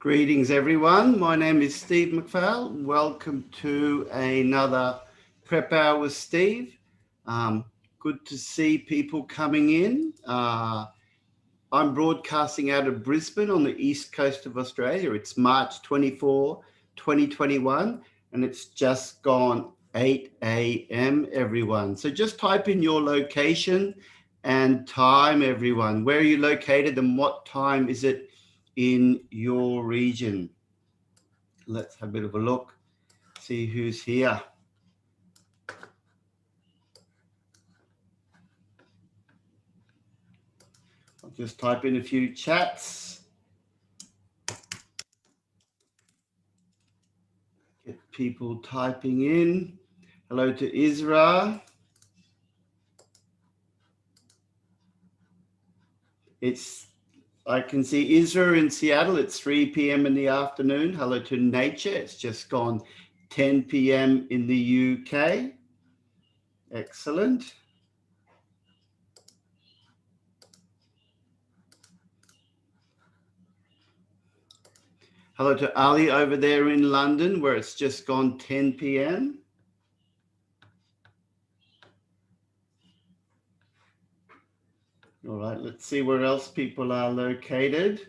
Greetings, everyone. My name is Steve McPhail. Welcome to another Prep Hour with Steve. Good to see people coming in. I'm broadcasting out of Brisbane on the east coast of Australia. It's March 24, 2021, and it's just gone 8 a.m., everyone. So just type in your location and time, everyone. Where are you located and what time is it in your region? Let's have a bit of a look, see who's here. I'll just type in a few chats. Get people typing in. Hello to Isra. I can see Isra in Seattle. It's 3 p.m. in the afternoon. Hello to Nature. It's just gone 10 p.m. in the UK. Excellent. Hello to Ali over there in London, where it's just gone 10 p.m. All right, let's see where else people are located.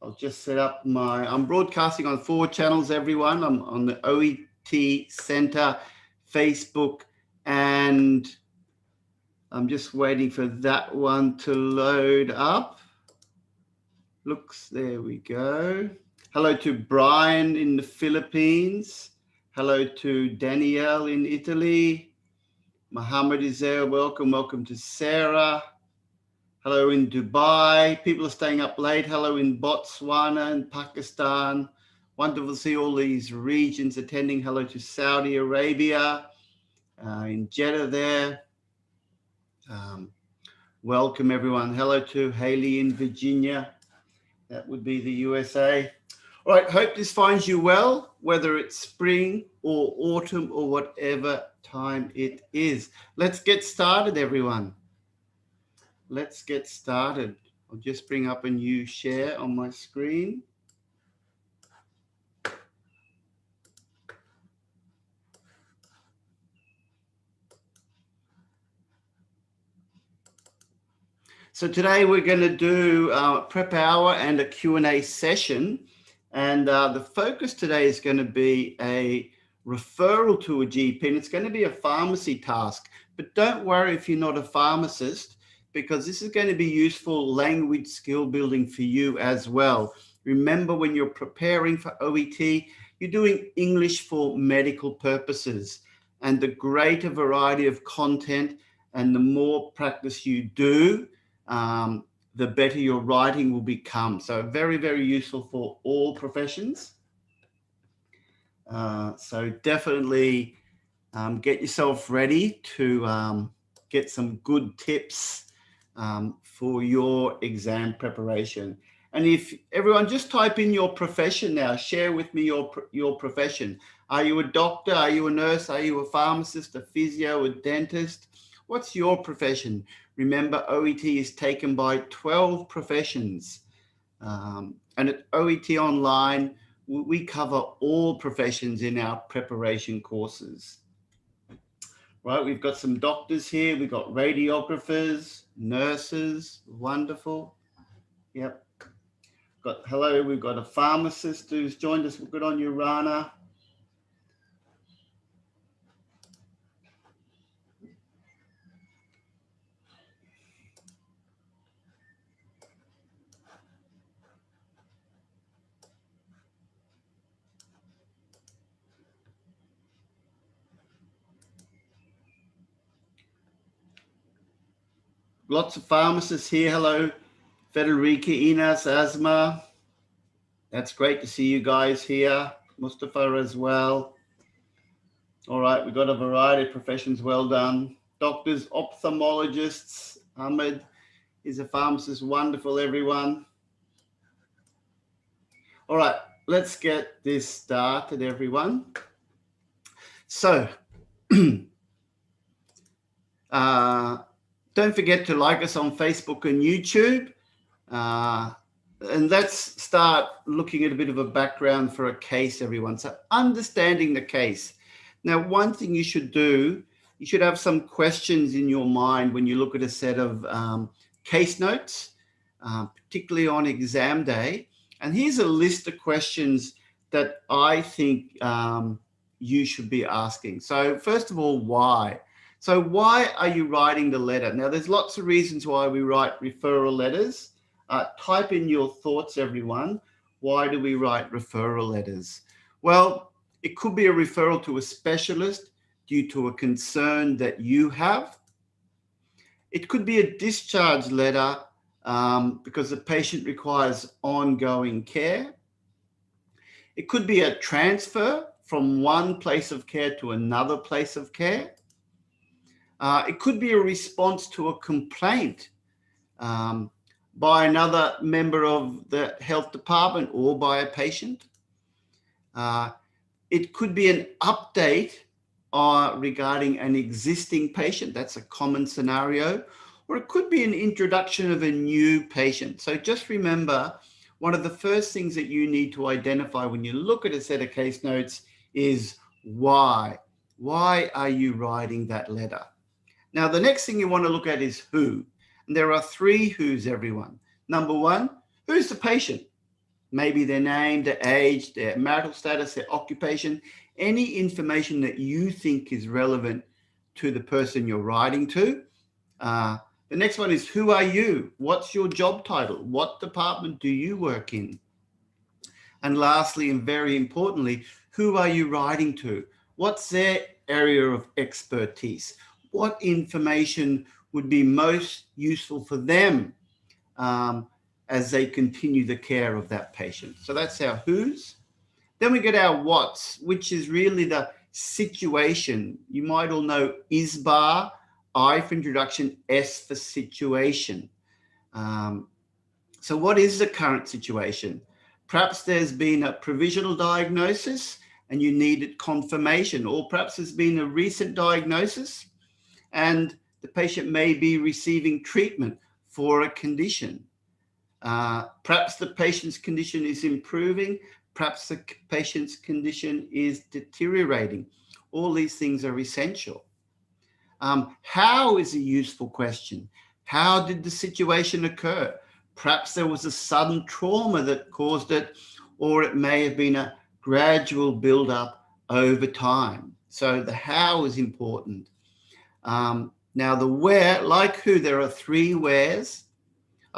I'll just set up I'm broadcasting on 4 channels, everyone. I'm on the OET Center, Facebook, and I'm just waiting for that one to load up. There we go. Hello to Brian in the Philippines. Hello to Danielle in Italy. Mohammed is there. Welcome to Sarah. Hello in Dubai. People are staying up late. Hello in Botswana and Pakistan. Wonderful to see all these regions attending. Hello to Saudi Arabia, in Jeddah there. Welcome, everyone. Hello to Haley in Virginia. That would be the USA. All right, hope this finds you well, whether it's spring or autumn or whatever time it is. Let's get started, everyone. Let's get started. I'll just bring up a new share on my screen. So today we're going to do a prep hour and a Q&A session. And the focus today is going to be a referral to a GP, and it's going to be a pharmacy task. But don't worry if you're not a pharmacist, because this is going to be useful language skill building for you as well. Remember, when you're preparing for OET, you're doing English for medical purposes, and the greater variety of content and the more practice you do, the better your writing will become. So very, very useful for all professions. So definitely get yourself ready to get some good tips for your exam preparation. And if everyone just type in your profession now, share with me your profession. Are you a doctor? Are you a nurse? Are you a pharmacist, a physio, a dentist? What's your profession? Remember, OET is taken by 12 professions. And at OET Online, we cover all professions in our preparation courses. Right, we've got some doctors here. We've got radiographers, nurses, wonderful. Yep. Hello, we've got a pharmacist who's joined us. Good on you, Rana. Lots of pharmacists here. Hello, Federica, Ines, Asma. That's great to see you guys here. Mustafa as well. All right, we've got a variety of professions. Well done. Doctors, ophthalmologists. Ahmed is a pharmacist. Wonderful, everyone. All right, let's get this started, everyone. So, don't forget to like us on Facebook and YouTube. And let's start looking at a bit of a background for a case, everyone. So understanding the case. Now, one thing you should do, you should have some questions in your mind when you look at a set of case notes, particularly on exam day. And here's a list of questions that I think you should be asking. So first of all, why? So why are you writing the letter? Now, there's lots of reasons why we write referral letters. Type in your thoughts, everyone. Why do we write referral letters? Well, it could be a referral to a specialist due to a concern that you have. It could be a discharge letter because the patient requires ongoing care. It could be a transfer from one place of care to another place of care. It could be a response to a complaint by another member of the health department or by a patient. It could be an update regarding an existing patient. That's a common scenario. Or it could be an introduction of a new patient. So just remember, one of the first things that you need to identify when you look at a set of case notes is why. Why are you writing that letter? Now, the next thing you want to look at is who. And there are three who's, everyone. Number one, who's the patient? Maybe their name, their age, their marital status, their occupation, any information that you think is relevant to the person you're writing to. The next one is who are you? What's your job title? What department do you work in? And lastly, and very importantly, who are you writing to? What's their area of expertise? What information would be most useful for them as they continue the care of that patient? So that's our who's. Then we get our what's, which is really the situation. You might all know is bar, I for introduction, S for situation. So what is the current situation? Perhaps there's been a provisional diagnosis and you needed confirmation, or perhaps there's been a recent diagnosis and the patient may be receiving treatment for a condition. Perhaps the patient's condition is improving, perhaps the patient's condition is deteriorating. All these things are essential. How is a useful question. How did the situation occur? Perhaps there was a sudden trauma that caused it, or it may have been a gradual build-up over time. So the how is important. Now the where, like who, there are three wheres.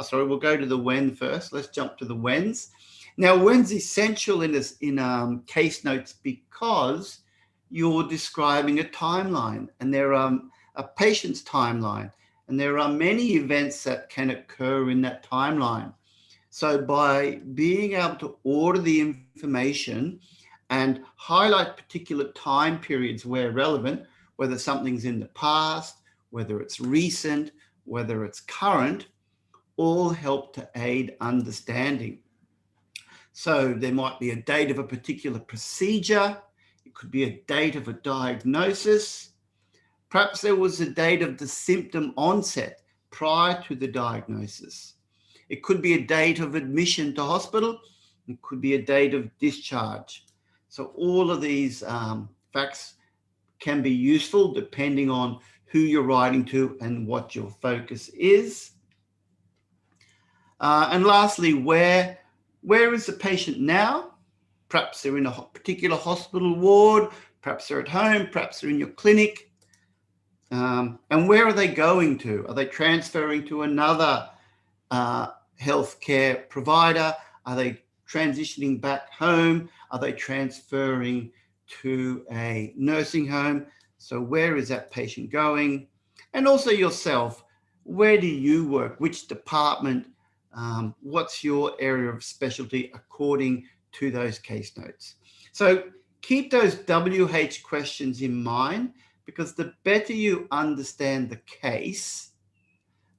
Sorry, we'll go to the when first. Let's jump to the when's. Now, when's essential in case notes because you're describing a timeline, and there are a patient's timeline, and there are many events that can occur in that timeline. So by being able to order the information and highlight particular time periods where relevant, whether something's in the past, whether it's recent, whether it's current, all help to aid understanding. So there might be a date of a particular procedure. It could be a date of a diagnosis. Perhaps there was a date of the symptom onset prior to the diagnosis. It could be a date of admission to hospital. It could be a date of discharge. So all of these facts can be useful depending on who you're writing to and what your focus is. And lastly, where is the patient now? Perhaps they're in a particular hospital ward, perhaps they're at home, perhaps they're in your clinic. And where are they going to? Are they transferring to another healthcare provider? Are they transitioning back home? Are they transferring to a nursing home? So where is that patient going? And also yourself, where do you work? Which department? What's your area of specialty according to those case notes? So keep those WH questions in mind, because the better you understand the case,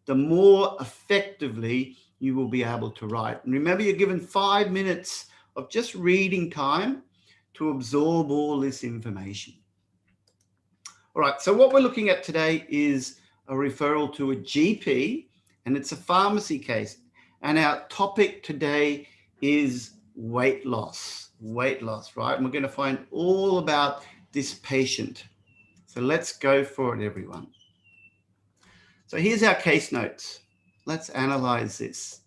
the more effectively you will be able to write. And remember, you're given 5 minutes of just reading time to absorb all this information. All right, so what we're looking at today is a referral to a GP, and it's a pharmacy case. And our topic today is weight loss, right? And we're going to find all about this patient. So let's go for it, everyone. So here's our case notes. Let's analyze this.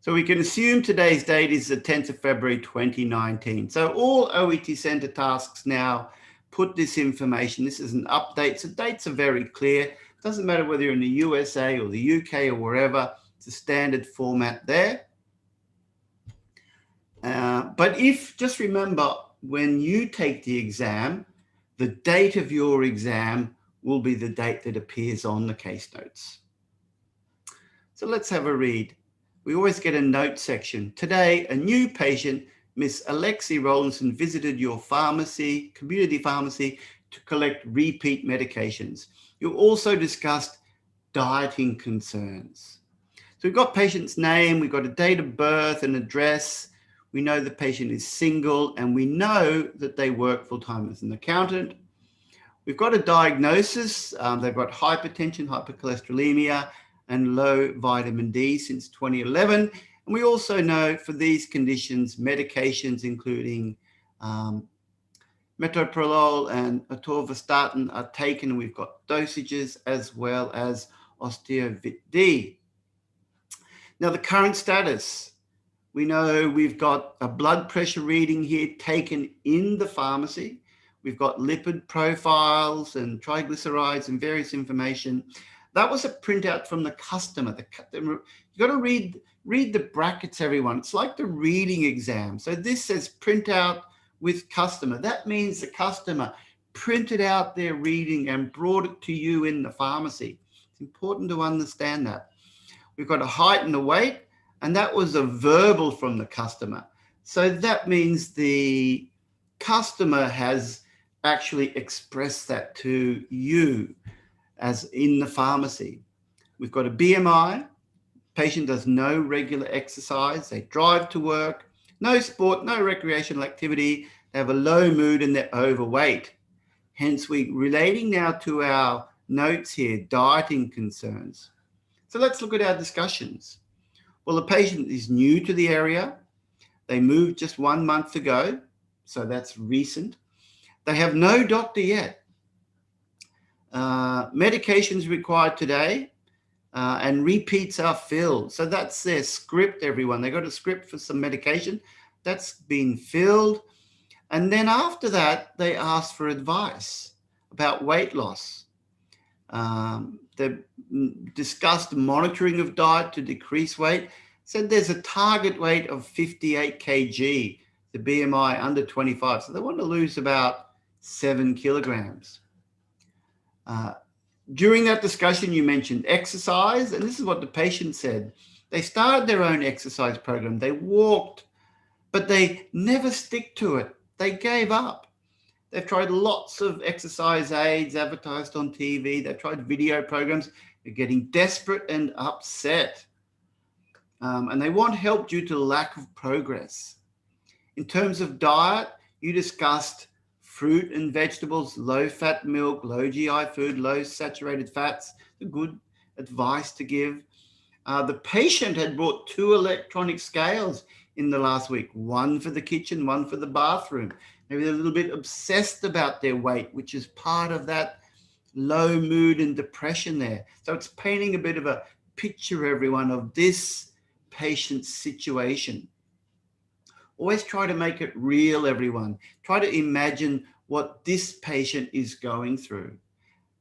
So we can assume today's date is the 10th of February, 2019. So all OET Center tasks now put this information. This is an update. So dates are very clear. Doesn't matter whether you're in the USA or the UK or wherever. It's a standard format there. But just remember, when you take the exam, the date of your exam will be the date that appears on the case notes. So let's have a read. We always get a note section. Today, a new patient, Miss Alexi Rollinson, visited your pharmacy, community pharmacy, to collect repeat medications. You also discussed dieting concerns. So we've got patient's name, we've got a date of birth and address. We know the patient is single, and we know that they work full-time as an accountant. We've got a diagnosis. They've got hypertension, hypercholesterolemia, and low vitamin D since 2011. And we also know for these conditions, medications including metoprolol and atorvastatin are taken. We've got dosages as well as Osteovit D. Now, the current status. We know we've got a blood pressure reading here taken in the pharmacy. We've got lipid profiles and triglycerides and various information. That was a printout from the customer. You've got to read the brackets, everyone. It's like the reading exam. So this says printout with customer. That means the customer printed out their reading and brought it to you in the pharmacy. It's important to understand that. We've got a height and a weight, and that was a verbal from the customer. So that means the customer has actually expressed that to you as in the pharmacy. We've got a BMI. Patient does no regular exercise. They drive to work, no sport, no recreational activity. They have a low mood and they're overweight. Hence, we're relating now to our notes here, dieting concerns. So let's look at our discussions. Well, the patient is new to the area. They moved just 1 month ago, so that's recent. They have no doctor yet. Medications required today and repeats are filled. So that's their script, everyone. They got a script for some medication. That's been filled. And then after that, they asked for advice about weight loss. They discussed monitoring of diet to decrease weight. Said there's a target weight of 58 kg, the BMI under 25. So they want to lose about 7 kilograms. During that discussion, you mentioned exercise, and this is what the patient said. They started their own exercise program. They walked, but they never stick to it. They gave up. They've tried lots of exercise aids advertised on TV. They've tried video programs. They're getting desperate and upset. And they want help due to lack of progress. In terms of diet, you discussed fruit and vegetables, low-fat milk, low GI food, low saturated fats. Good advice to give. The patient had brought 2 electronic scales in the last week, one for the kitchen, one for the bathroom. Maybe they're a little bit obsessed about their weight, which is part of that low mood and depression there. So it's painting a bit of a picture, everyone, of this patient's situation. Always try to make it real, everyone. Try to imagine what this patient is going through.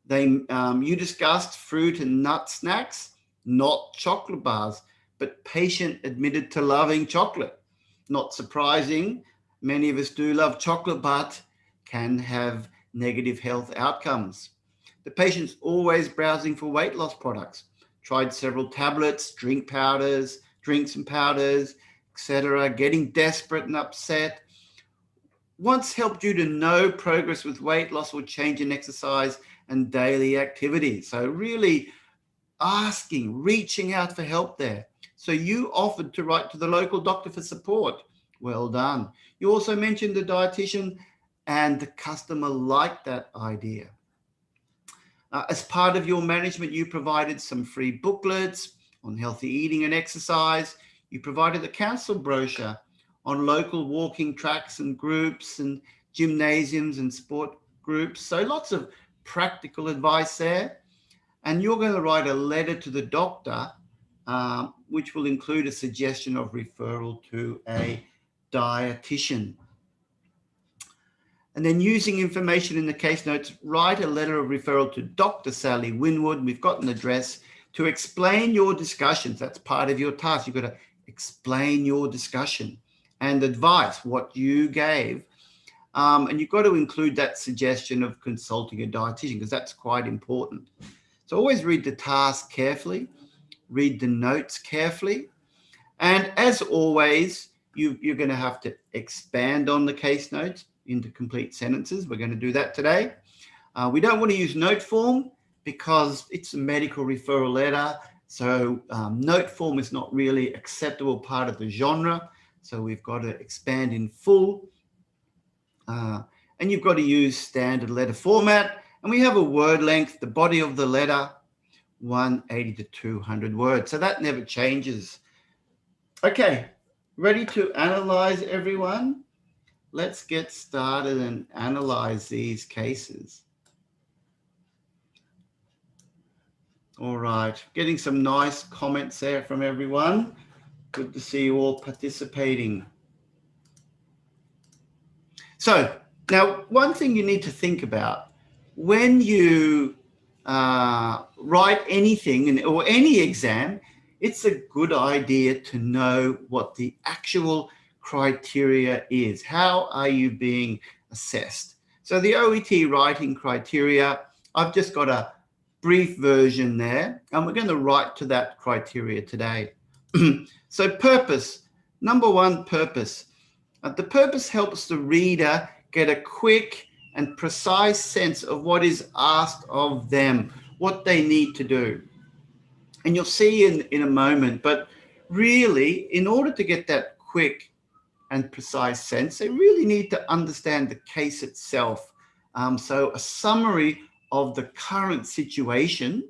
You discussed fruit and nut snacks, not chocolate bars, but patient admitted to loving chocolate. Not surprising. Many of us do love chocolate, but can have negative health outcomes. The patient's always browsing for weight loss products. Tried several tablets, drinks and powders, etc., getting desperate and upset. Once helped you to know progress with weight loss or change in exercise and daily activities. So really asking, reaching out for help there. So you offered to write to the local doctor for support. Well done. You also mentioned the dietitian, and the customer liked that idea. As part of your management, you provided some free booklets, on healthy eating and exercise. You provided a counsel brochure on local walking tracks and groups and gymnasiums and sport groups. So lots of practical advice there. And you're going to write a letter to the doctor, which will include a suggestion of referral to a dietitian. And then using information in the case notes, write a letter of referral to Dr. Sally Winwood. We've got an address to explain your discussions. That's part of your task. You've got to explain your discussion and advice, what you gave. And you've got to include that suggestion of consulting a dietitian because that's quite important. So always read the task carefully, read the notes carefully. And as always, you're going to have to expand on the case notes into complete sentences. We're going to do that today. We don't want to use note form because it's a medical referral letter. So note form is not really acceptable part of the genre. So we've got to expand in full. And you've got to use standard letter format. And we have a word length, the body of the letter, 180 to 200 words. So that never changes. Okay, ready to analyze, everyone? Let's get started and analyze these cases. All right, getting some nice comments there from everyone. Good to see you all participating. So now one thing you need to think about when you write anything or any exam, it's a good idea to know what the actual criteria is. How are you being assessed? So the Oet Writing Criteria, I've just got a brief version there, and we're going to write to that criteria today. So purpose, number one, purpose. The purpose helps the reader get a quick and precise sense of what is asked of them, what they need to do. And you'll see in a moment, but really, in order to get that quick and precise sense, they really need to understand the case itself. So a summary of the current situation,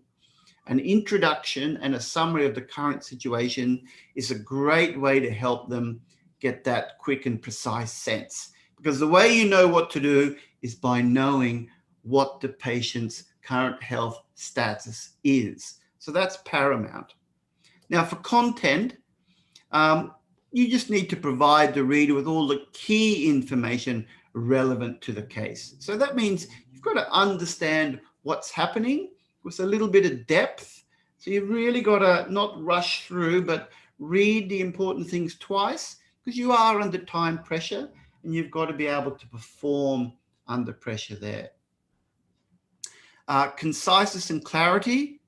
an introduction and a summary of the current situation is a great way to help them get that quick and precise sense. Because the way you know what to do is by knowing what the patient's current health status is. So that's paramount. Now for content, you just need to provide the reader with all the key information relevant to the case. So that means you've got to understand what's happening with a little bit of depth. So you've really got to not rush through, but read the important things twice because you are under time pressure and you've got to be able to perform under pressure there. Conciseness and clarity.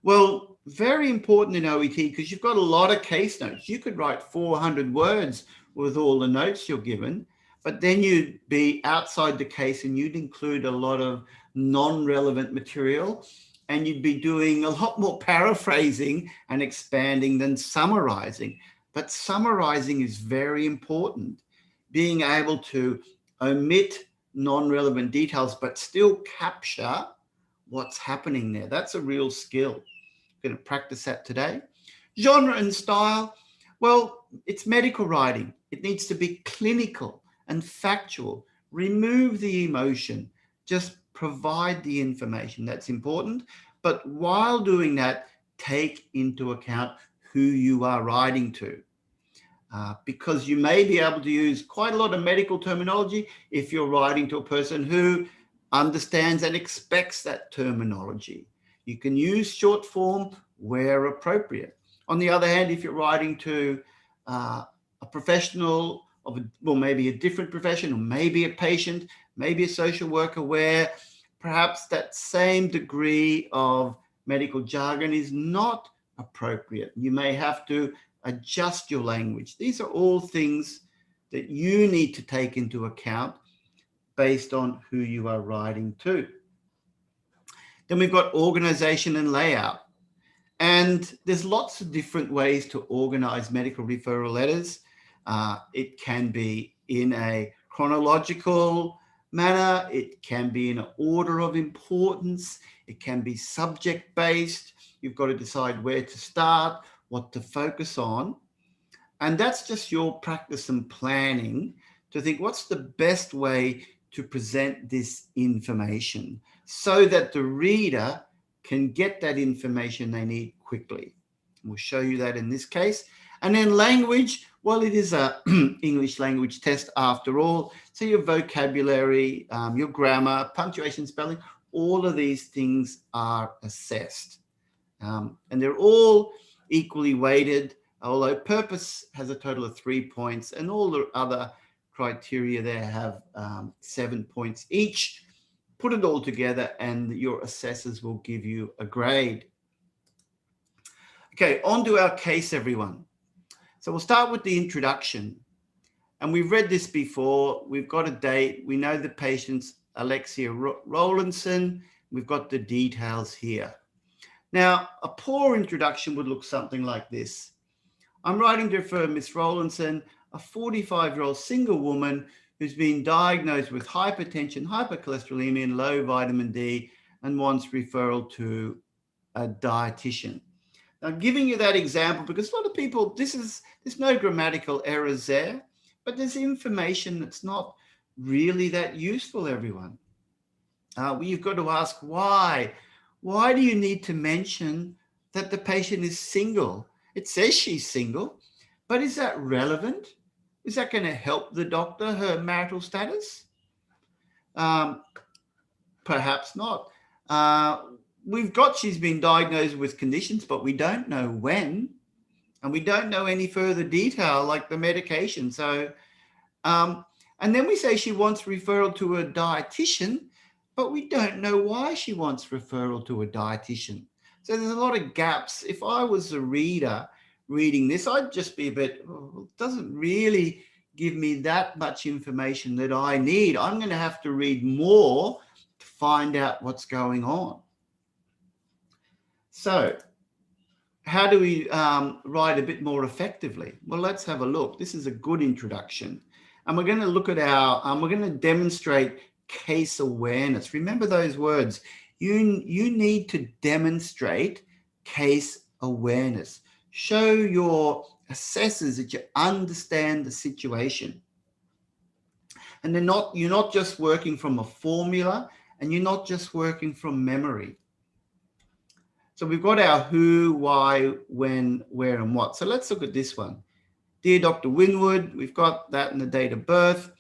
Well, very important in OET because you've got a lot of case notes. You could write 400 words with all the notes you're given, but then you'd be outside the case and you'd include a lot of non-relevant material and you'd be doing a lot more paraphrasing and expanding than summarizing. But summarizing is very important. Being able to omit non-relevant details, but still capture what's happening there. That's a real skill. I'm going to practice that today. Genre and style. Well, it's medical writing. It needs to be clinical and factual. Remove the emotion. Just provide the information. That's important. But while doing that, take into account who you are writing to. Because you may be able to use quite a lot of medical terminology if you're writing to a person who understands and expects that terminology. You can use short form where appropriate. On the other hand, if you're writing to a professional of maybe a different profession, or maybe a patient, maybe a social worker, where perhaps that same degree of medical jargon is not appropriate. You may have to adjust your language. These are all things that you need to take into account based on who you are writing to. Then we've got organization and layout. And there's lots of different ways to organize medical referral letters. It can be in a chronological manner. It can be in an order of importance. It can be subject-based. You've got to decide where to start, what to focus on. And that's just your practice and planning to think, what's the best way to present this information so that the reader can get that information they need quickly. We'll show you that in this case. And then language, well, it is a English language test after all. So your vocabulary, your grammar, punctuation, spelling, all of these things are assessed. And they're all equally weighted, although purpose has a total of 3 points, and all the other criteria there have 7 points each. Put it all together and your assessors will give you a grade. Okay, on to our case, everyone. So we'll start with the introduction. And we've read this before. We've got a date. We know the patient's Alexia Rowlandson. We've got the details here. Now, a poor introduction would look something like this. I'm writing to refer Miss Rowlandson, a 45-year-old single woman who's been diagnosed with hypertension, hypercholesterolemia, and low vitamin D, and wants referral to a dietitian. Now, I'm giving you that example because a lot of people, there's no grammatical errors there, but there's information that's not really that useful, everyone. You've got to ask why. Why do you need to mention that the patient is single? It says she's single, but is that relevant? Is that going to help the doctor, her marital status? Perhaps not. We've got she's been diagnosed with conditions, but we don't know when, and we don't know any further detail like the medication. So, and then we say she wants referral to a dietitian, but we don't know why she wants referral to a dietitian. So there's a lot of gaps. If I was a reader reading this, I'd just be a bit, it doesn't really give me that much information that I need. I'm going to have to read more to find out what's going on. So how do we write a bit more effectively? Well, let's have a look. This is a good introduction. And we're going to look at we're going to demonstrate case awareness. Remember those words. You need to demonstrate case awareness. Show your assessors that you understand the situation. And you're not just working from a formula, and you're not just working from memory. So we've got our who, why, when, where, and what. So let's look at this one. Dear Dr. Winwood, we've got that and the date of birth.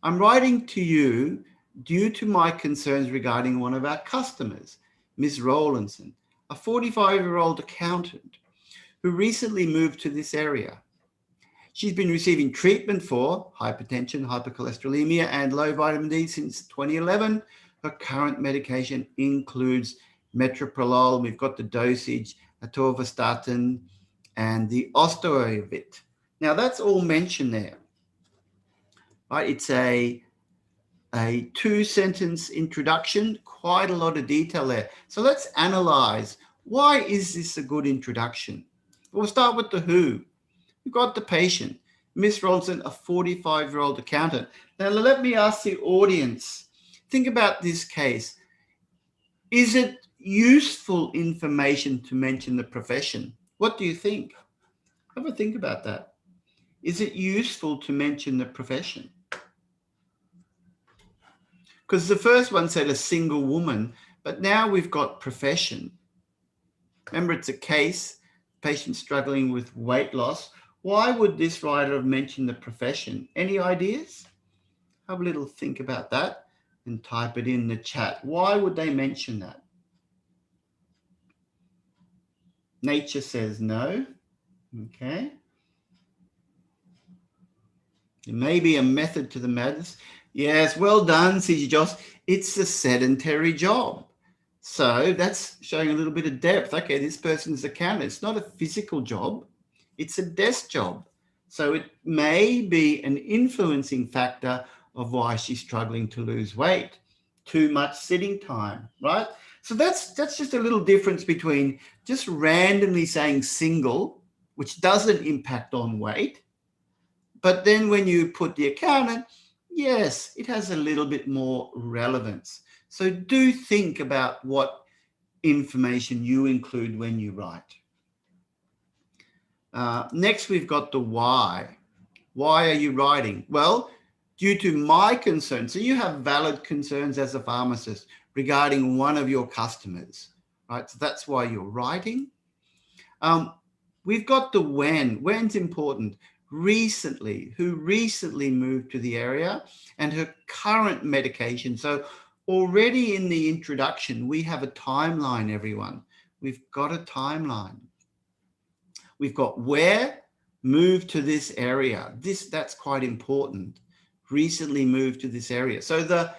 I'm writing to you due to my concerns regarding one of our customers, Ms. Rowlandson, a 45-year-old accountant who recently moved to this area. She's been receiving treatment for hypertension, hypercholesterolemia, and low vitamin D since 2011. Her current medication includes metoprolol. We've got the dosage, atorvastatin, and the Osteoavit. Now, that's all mentioned there, right? It's a 2-sentence introduction, quite a lot of detail there. So let's analyze, why is this a good introduction? We'll start with the who. We've got the patient, Miss Rowlandson, a 45-year-old accountant. Now, let me ask the audience, think about this case. Is it useful information to mention the profession? What do you think? Have a think about that. Is it useful to mention the profession? Because the first one said a single woman, but now we've got profession. Remember, it's a case, patient struggling with weight loss. Why would this writer have mentioned the profession? Any ideas? Have a little think about that and type it in the chat. Why would they mention that? Nature says no. Okay. There may be a method to the madness. Yes, well done, CG Joss. It's a sedentary job. So that's showing a little bit of depth. Okay, this person's accountant. It's not a physical job. It's a desk job. So it may be an influencing factor of why she's struggling to lose weight. Too much sitting time, right? So that's just a little difference between just randomly saying single, which doesn't impact on weight. But then when you put the accountant, yes, it has a little bit more relevance. So do think about what information you include when you write. Next, we've got the why. Why are you writing? Well, due to my concerns. So you have valid concerns as a pharmacist regarding one of your customers, right? So that's why you're writing. We've got the when. When's important. Recently, who recently moved to the area, and her current medication. So already in the introduction, we have a timeline, everyone. We've got a timeline. We've got where, moved to this area. That's quite important. Recently moved to this area. So the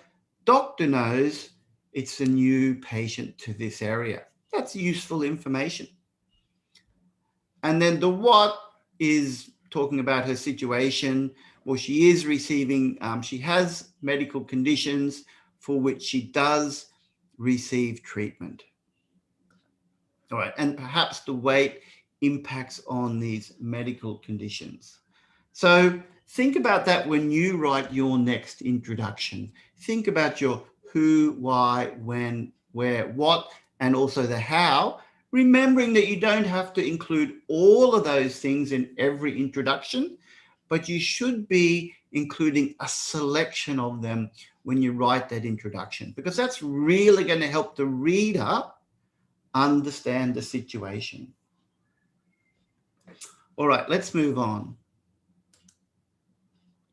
doctor knows it's a new patient to this area. That's useful information. And then the what is talking about her situation. Well, she is receiving, she has medical conditions for which she does receive treatment. All right, and perhaps the weight impacts on these medical conditions. So think about that when you write your next introduction. Think about your who, why, when, where, what, and also the how, remembering that you don't have to include all of those things in every introduction, but you should be including a selection of them when you write that introduction, because that's really going to help the reader understand the situation. All right, let's move on.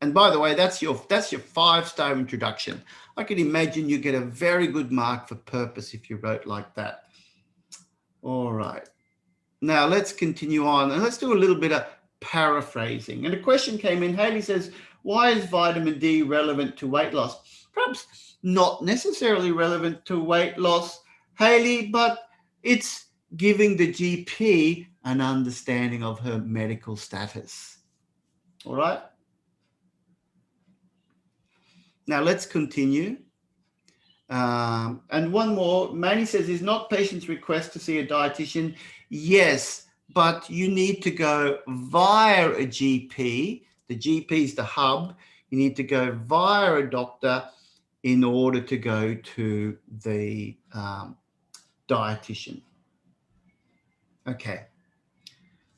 And by the way, that's your 5-star introduction. I can imagine you get a very good mark for purpose if you wrote like that. All right. Now let's continue on and let's do a little bit of paraphrasing. And a question came in. Haley says, why is vitamin D relevant to weight loss? Perhaps not necessarily relevant to weight loss, Haley, but it's giving the GP an understanding of her medical status. All right. Now let's continue. And one more, Manny says, is not patient's request to see a dietitian? Yes, but you need to go via a GP. The GP is the hub. You need to go via a doctor in order to go to the dietitian. Okay.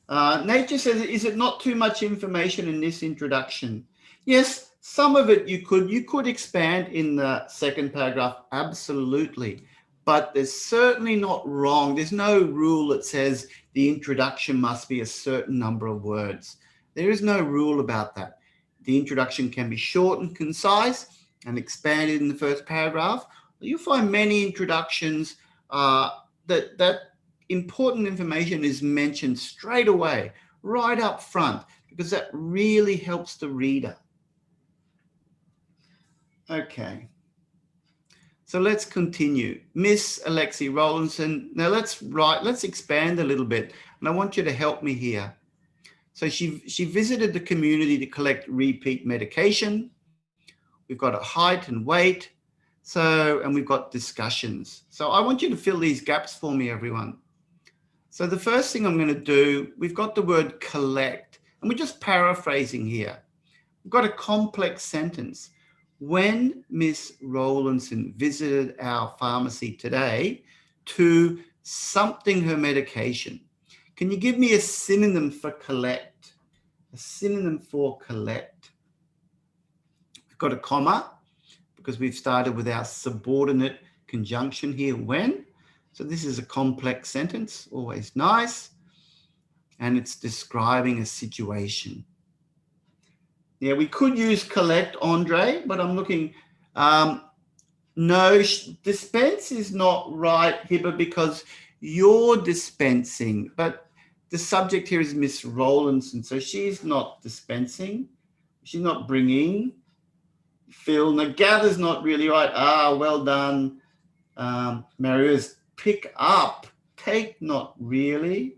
Nature says, is it not too much information in this introduction? Yes, some of it you could expand in the second paragraph, absolutely. But there's certainly not wrong. There's no rule that says the introduction must be a certain number of words. There is no rule about that. The introduction can be short and concise and expanded in the first paragraph. You'll find many introductions that important information is mentioned straight away, right up front, because that really helps the reader. Okay. So let's continue. Miss Alexi Rowlandson. Now let's expand a little bit. And I want you to help me here. So she visited the community to collect repeat medication. We've got a height and weight. And we've got discussions. So I want you to fill these gaps for me, everyone. So the first thing I'm going to do, we've got the word collect, and we're just paraphrasing here. We've got a complex sentence. When Miss Rowlandson visited our pharmacy today to something her medication, can you give me a synonym for collect? A synonym for collect. We've got a comma because we've started with our subordinate conjunction here, when. So this is a complex sentence, always nice. And it's describing a situation. Yeah, we could use collect, Andre, but I'm looking. No, dispense is not right, Hiba, because you're dispensing. But the subject here is Miss Rowlandson, so she's not dispensing. She's not bringing. Phil, now gather's not really right. Well done. Marius, pick up. Take, not really.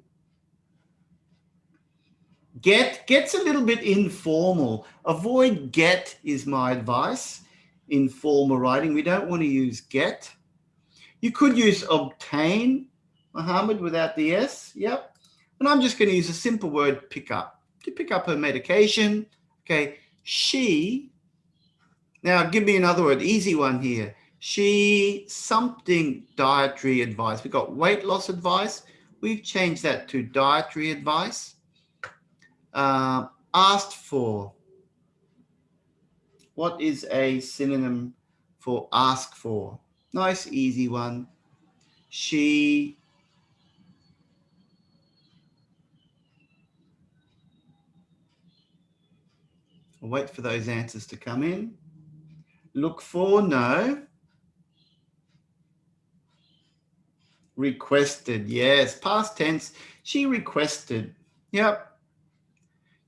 Get's a little bit informal. Avoid get is my advice in formal writing. We don't want to use get. You could use obtain, Mohammed, without the S. Yep. And I'm just going to use a simple word, pick up. To pick up her medication. Okay. She, now give me another word, easy one here. She, something dietary advice. We've got weight loss advice. We've changed that to dietary advice. Asked for. What is a synonym for ask for? Nice, easy one. She. I'll wait for those answers to come in. Look for, no. Requested, yes. Past tense, she requested. Yep.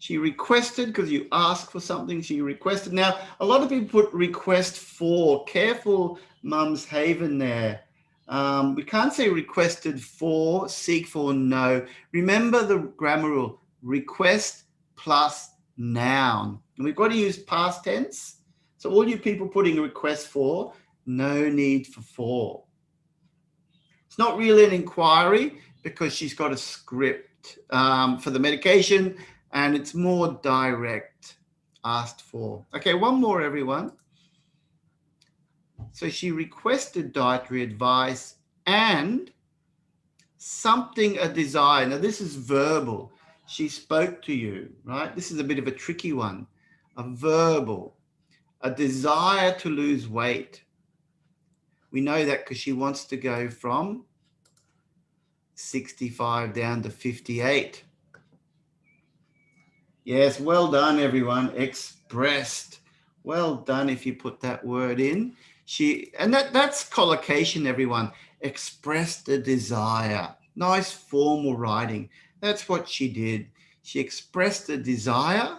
She requested because you ask for something. She requested. Now, a lot of people put request for. Careful, Mum's Haven there. We can't say requested for, seek for, no. Remember the grammar rule, request plus noun. And we've got to use past tense. So all you people putting a request for, no need for. It's not really an inquiry because she's got a script for the medication and it's more direct, asked for. Okay, one more, everyone. So she requested dietary advice and something, a desire. Now, this is verbal. She spoke to you, right? This is a bit of a tricky one. A verbal, a desire to lose weight. We know that because she wants to go from 65 down to 58. Yes, well done, everyone. Expressed. Well done if you put that word in. That's collocation, everyone. Expressed a desire. Nice formal writing. That's what she did. She expressed a desire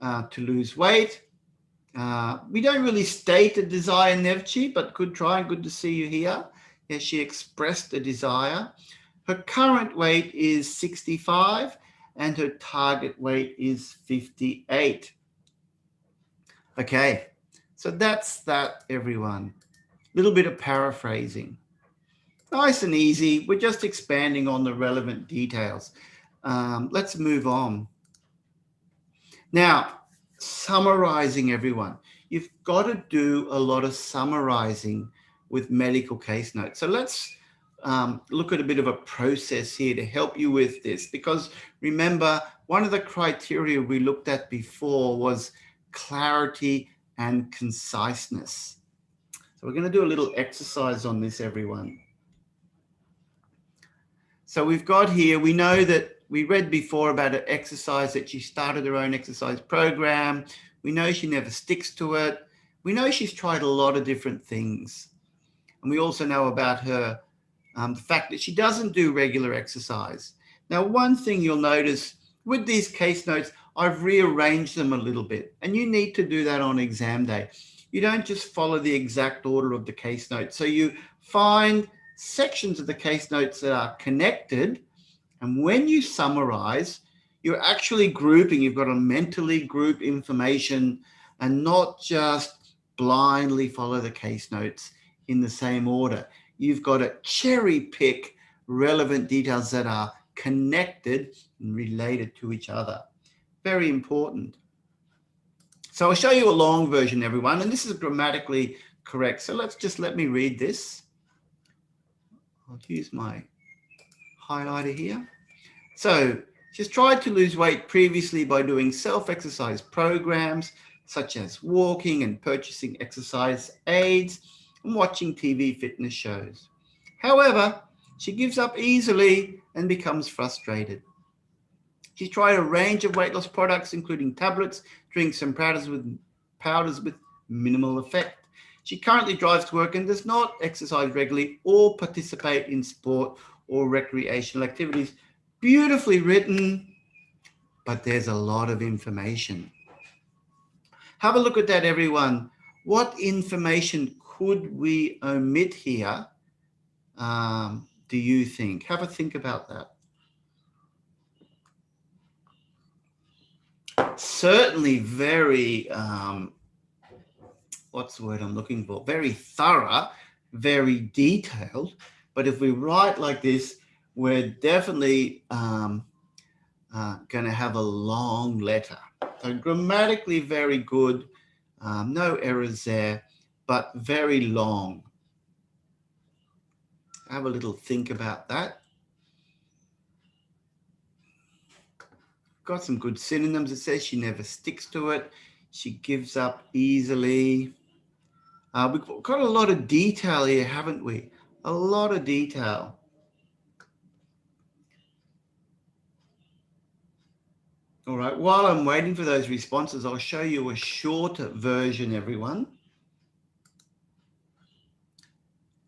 to lose weight. We don't really state a desire, Nevchi, but good try and good to see you here. Yes, she expressed a desire. Her current weight is 65 and her target weight is 58. Okay, so that's that, everyone. A little bit of paraphrasing. Nice and easy. We're just expanding on the relevant details. Let's move on. Now, summarizing, everyone. You've got to do a lot of summarizing with medical case notes. So let's look at a bit of a process here to help you with this, because remember, one of the criteria we looked at before was clarity and conciseness. So we're going to do a little exercise on this, everyone. So we've got here, we know that we read before about an exercise that she started her own exercise program. We know she never sticks to it. We know she's tried a lot of different things. And we also know about her, the fact that she doesn't do regular exercise. Now, one thing you'll notice with these case notes, I've rearranged them a little bit, and you need to do that on exam day. You don't just follow the exact order of the case notes. So you find sections of the case notes that are connected, and when you summarize, you're actually grouping. You've got to mentally group information and not just blindly follow the case notes in the same order. You've got to cherry pick relevant details that are connected and related to each other. Very important. So I'll show you a long version, everyone, and this is grammatically correct. So let me read this. I'll use my highlighter here. So she's tried to lose weight previously by doing self-exercise programs, such as walking and purchasing exercise aids and watching TV fitness shows. However, she gives up easily and becomes frustrated. She's tried a range of weight loss products, including tablets, drinks, and powders with minimal effect. She currently drives to work and does not exercise regularly or participate in sport or recreational activities. Beautifully written, but there's a lot of information. Have a look at that, everyone. What information could we omit here, do you think? Have a think about that. Certainly very, what's the word I'm looking for? Very thorough, very detailed. But if we write like this, we're definitely going to have a long letter. So grammatically very good, no errors there, but very long. Have a little think about that. got some good synonyms. It says she never sticks to it. She gives up easily. We've got a lot of detail here, haven't we? A lot of detail. All right, while I'm waiting for those responses, I'll show you a shorter version, everyone.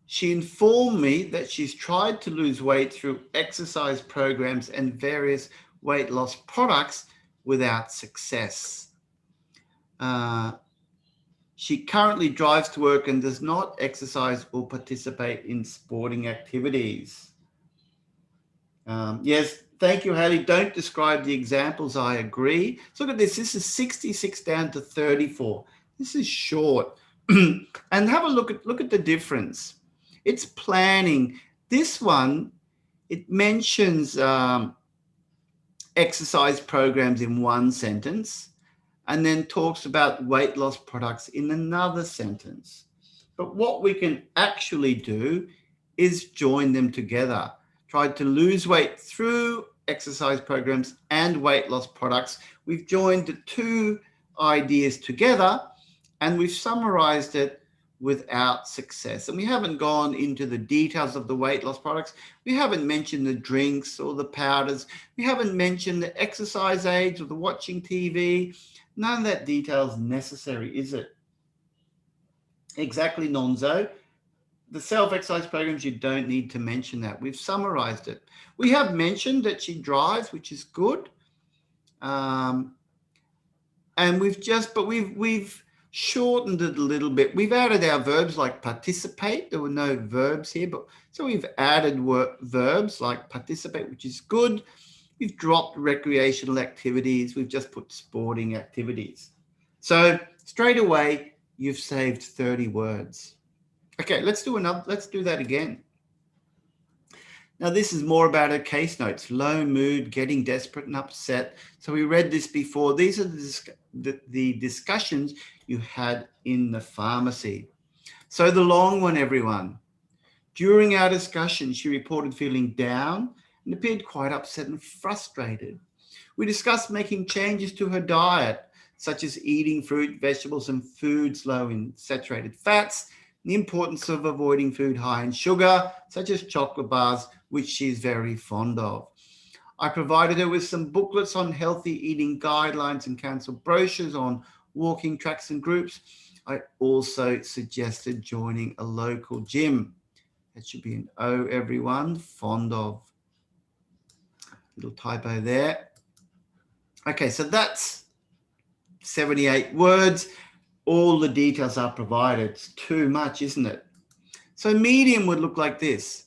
She informed me that she's tried to lose weight through exercise programs and various weight loss products without success. She currently drives to work and does not exercise or participate in sporting activities. Yes, thank you, Haley. Don't describe the examples. I agree. So look at this. This is 66 down to 34. This is short. And have a look at the difference. It's planning. This one, it mentions exercise programs in one sentence and then talks about weight loss products in another sentence. But what we can actually do is join them together. Tried to lose weight through exercise programs and weight loss products. We've joined the two ideas together and we've summarized it without success. And we haven't gone into the details of the weight loss products. We haven't mentioned the drinks or the powders. We haven't mentioned the exercise aids or the watching TV. None of that detail is necessary, is it? Exactly, Nonzo. The self-exercise programs, you don't need to mention that. We've summarized it. We have mentioned that she drives, which is good. And we've shortened it a little bit. We've added our verbs like participate. There were no verbs here, but so we've added verbs like participate, which is good. We've dropped recreational activities. We've just put sporting activities. So straight away, you've saved 30 words. Okay, let's do that again. Now, this is more about her case notes, low mood, getting desperate and upset. So we read this before. These are the discussions you had in the pharmacy. So the long one, everyone. During our discussion, she reported feeling down and appeared quite upset and frustrated. We discussed making changes to her diet, such as eating fruit, vegetables, and foods low in saturated fats, the importance of avoiding food high in sugar, such as chocolate bars, which she's very fond of. I provided her with some booklets on healthy eating guidelines and council brochures on walking tracks and groups. I also suggested joining a local gym. That should be an O, everyone, fond of. Little typo there. Okay, so that's 78 words. All the details are provided. It's too much, isn't it? So medium would look like this.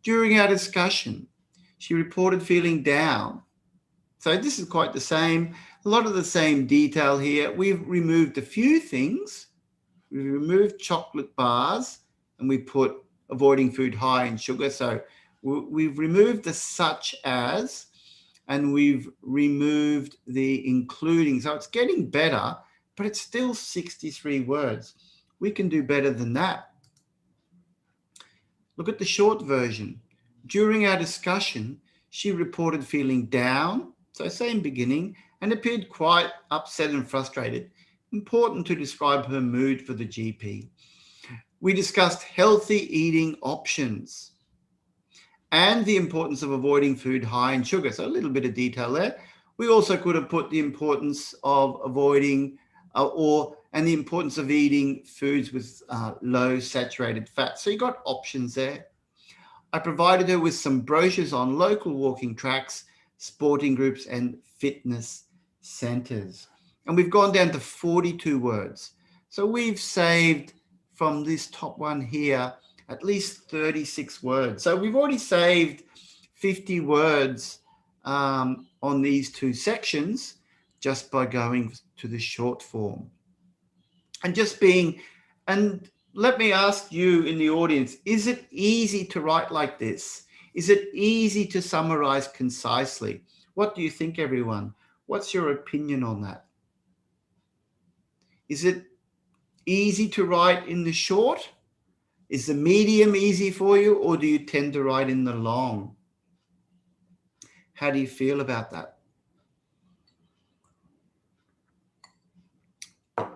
During our discussion, she reported feeling down. So this is quite the same. A lot of the same detail here. We've removed a few things. We removed chocolate bars and we put avoiding food high in sugar. So we've removed the such as and we've removed the including. So it's getting better, but it's still 63 words. We can do better than that. Look at the short version. During our discussion, she reported feeling down, so same beginning, and appeared quite upset and frustrated. Important to describe her mood for the GP. We discussed healthy eating options and the importance of avoiding food high in sugar. So a little bit of detail there. We also could have put the importance of avoiding and the importance of eating foods with low saturated fat. So you got options there. I provided her with some brochures on local walking tracks, sporting groups, and fitness centers. And we've gone down to 42 words. So we've saved from this top one here at least 36 words. So we've already saved 50 words on these two sections just by going to the short form. And let me ask you in the audience, is it easy to write like this? Is it easy to summarize concisely? What do you think, everyone? What's your opinion on that? Is it easy to write in the short? Is the medium easy for you, or do you tend to write in the long? How do you feel about that?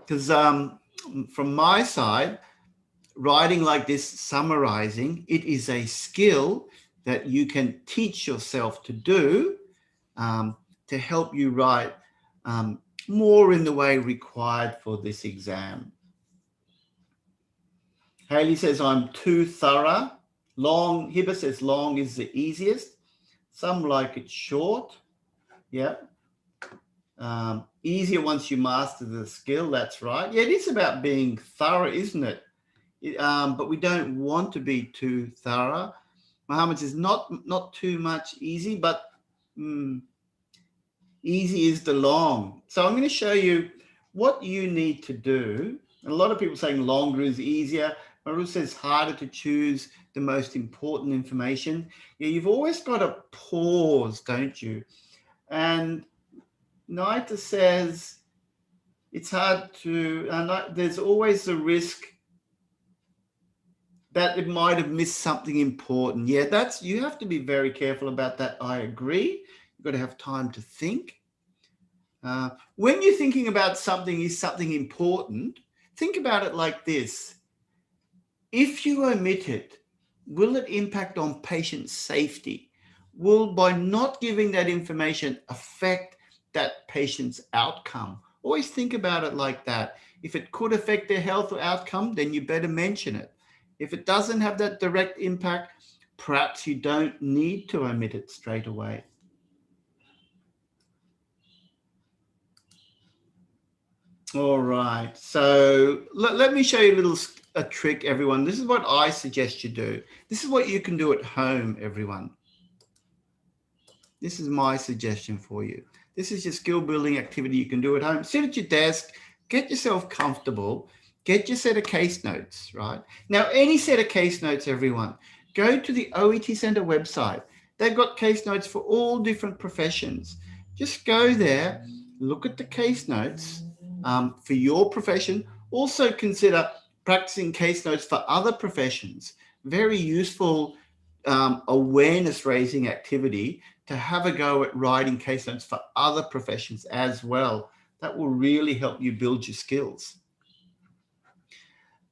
because from my side, writing like this, summarizing, it is a skill that you can teach yourself to do to help you write more in the way required for this exam. Haley says, I'm too thorough. Long, Hiba says long is the easiest. Some like it short. Yeah. Easier once you master the skill, that's right. Yeah, it is about being thorough, isn't it? But we don't want to be too thorough. Mohammed says not too much easy, but easy is the long. So I'm going to show you what you need to do. And a lot of people saying longer is easier. Maru says harder to choose the most important information. Yeah, you've always got to pause, don't you? And Naita says it's hard to, there's always the risk that it might have missed something important. Yeah, you have to be very careful about that. I agree. You've got to have time to think. When you're thinking about something is something important, think about it like this. If you omit it, will it impact on patient safety? Will, by not giving that information, affect that patient's outcome? Always think about it like that. If it could affect their health or outcome, then you better mention it. If it doesn't have that direct impact, perhaps you don't need to omit it straight away. All right, so let me show you a trick, everyone. This is what I suggest you do. This is what you can do at home, everyone. This is my suggestion for you. This is your skill building activity you can do at home. Sit at your desk, get yourself comfortable, get your set of case notes, right? Now, any set of case notes, everyone, go to the OET Center website. They've got case notes for all different professions. Just go there, look at the case notes for your profession. Also consider practicing case notes for other professions. Very useful awareness raising activity to have a go at writing case notes for other professions as well. That will really help you build your skills.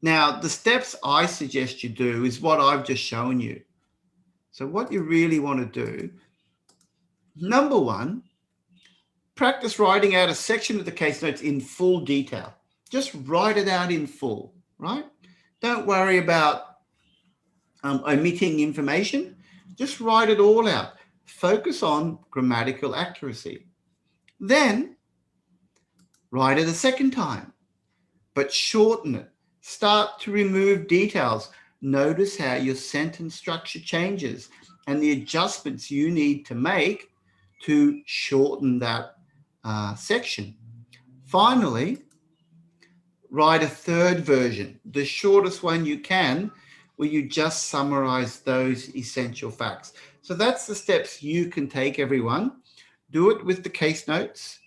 Now, the steps I suggest you do is what I've just shown you. So what you really want to do, number one, practice writing out a section of the case notes in full detail. Just write it out in full, right? Don't worry about omitting information. Just write it all out. Focus on grammatical accuracy. Then write it a second time, but shorten it. Start to remove details. Notice how your sentence structure changes and the adjustments you need to make to shorten that section. Finally, write a third version, the shortest one you can, where you just summarize those essential facts. So that's the steps you can take, everyone. Do it with the case notes.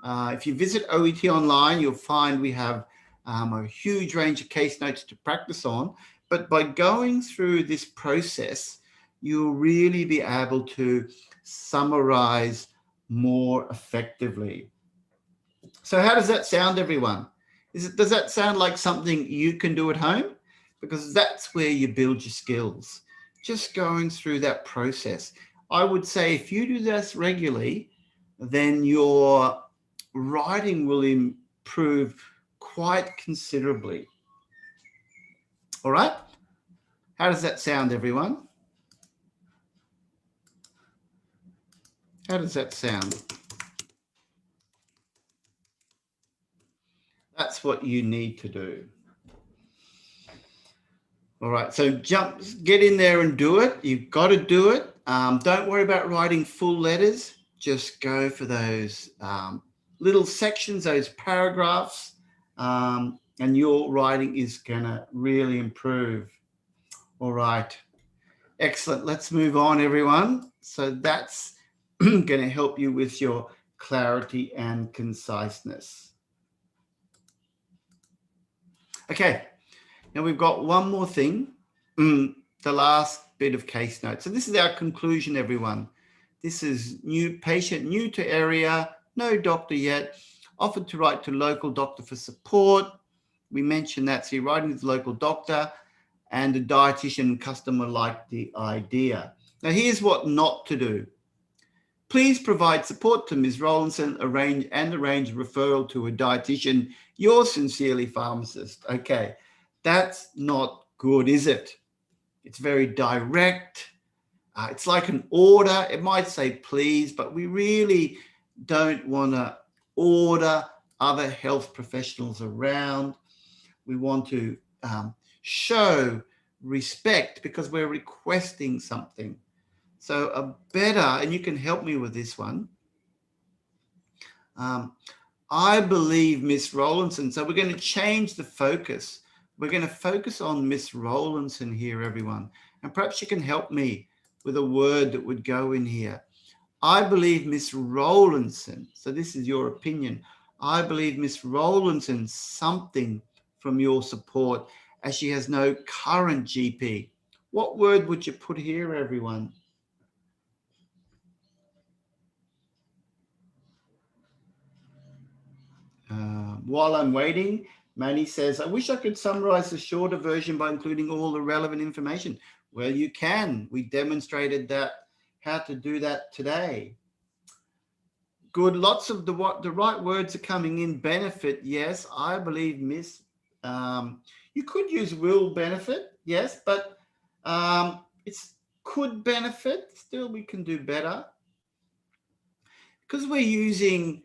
If you visit OET online, you'll find we have a huge range of case notes to practice on. But by going through this process, you'll really be able to summarize more effectively. So how does that sound, everyone? Does that sound like something you can do at home? Because that's where you build your skills. Just going through that process. I would say if you do this regularly, then your writing will improve quite considerably. All right? How does that sound, everyone? How does that sound? That's what you need to do. All right, so get in there and do it. You've got to do it. Don't worry about writing full letters. Just go for those little sections, those paragraphs, and your writing is going to really improve. All right, excellent. Let's move on, everyone. So that's going to help you with your clarity and conciseness. Okay. Now we've got one more thing, the last bit of case notes. So this is our conclusion, everyone. This is new patient, new to area, no doctor yet. offered to write to local doctor for support. We mentioned that. So you're writing to the local doctor, and the dietitian customer liked the idea. Now, here's what not to do. Please provide support to Ms. Rowlandson arrange a referral to a dietitian. Yours sincerely, pharmacist. Okay, that's not good, is it? It's very direct. It's like an order. It might say please, but we really don't want to order other health professionals around. We want to show respect because we're requesting something. So a better, and you can help me with this one. I believe Miss Rowlandson. So we're going to change the focus. We're going to focus on Miss Rowlandson here, everyone. And perhaps you can help me with a word that would go in here. I believe Miss Rowlandson. So this is your opinion. I believe Miss Rowlandson something from your support as she has no current GP. What word would you put here, everyone? While I'm waiting, Manny says, I wish I could summarize the shorter version by including all the relevant information. Well, you can. We demonstrated that, how to do that today. Good. Lots of the right words are coming in. Benefit. Yes, I believe, Miss. You could use will benefit. Yes, but it's could benefit. Still, we can do better because we're using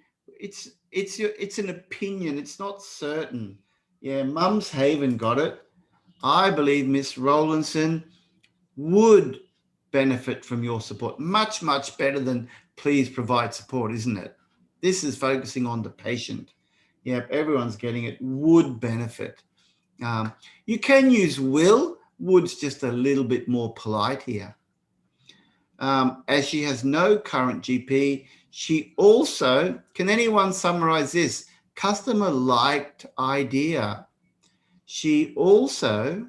it's an opinion. It's not certain. Yeah, Mum's Haven got it. I believe Miss Rowlandson would benefit from your support. Much, much better than please provide support, isn't it? This is focusing on the patient. Yep, everyone's getting it. Would benefit. You can use will. Wood's just a little bit more polite here. As she has no current GP, she also, can anyone summarize this? Customer liked idea. She also